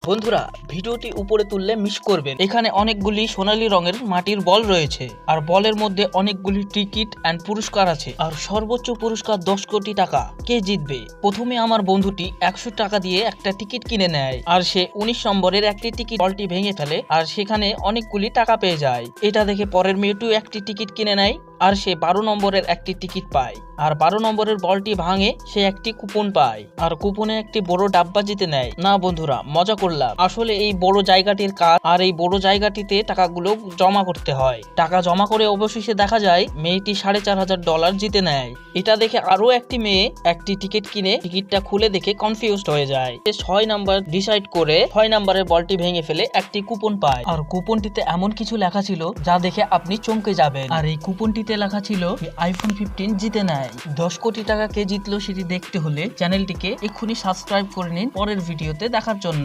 বন্ধুরা, ভিডিওটি উপরে তুললে মিস করবেন। এখানে অনেকগুলি সোনালী রঙের মাটির বল রয়েছে, আর বলের মধ্যে অনেকগুলি টিকিট এন্ড পুরস্কার আছে, আর সর্বোচ্চ পুরস্কার 10 কোটি টাকা। কে জিতবে? প্রথমে আমার বন্ধুটি 100 টাকা দিয়ে একটা টিকিট কিনে নেয়, আর সে 19 নম্বরের একটি টিকিট বলটি ভেঙে ফেলে, আর সেখানে অনেকগুলি টাকা পেয়ে যায়। এটা দেখে পরের মেয়েটিও একটি টিকিট কিনে নেয়, আর সে 12 নম্বরের একটি টিকিট পায়, আর 12 নম্বরের বলটি ভাঙে, সে একটি কুপন পায়, আর কুপনে একটি বড় ডাব্বা জিতে নেয়। না বন্ধুরা, মজা করলাম। আসলে এই বড় জায়গাটির কাজ, আর এই বড় জায়গাটিতে টাকাগুলো জমা করতে হয়। টাকা জমা করে অবশেষে দেখা যায় মেয়েটি $4500 জিতে নেয়। এটা দেখে আরো একটি মেয়ে একটি টিকিট কিনে টিকিটটা খুলে দেখে কনফিউজড হয়ে যায়। 6 নাম্বার ডিসাইড করে 6 নাম্বারের বলটি ভেঙে ফেলে একটি কুপন পায়, আর কুপনটিতে এমন কিছু লেখা ছিল যা দেখে আপনি চমকে যাবেন। আর এই কুপনটিতে লেখা ছিল iPhone 15 জিতে নেয়। 10 কোটি টাকা কে জিতলো সেটি দেখতে হলে চ্যানেলটিকে এক্ষুনি সাবস্ক্রাইব করে নিন পরের ভিডিওতে দেখার জন্য।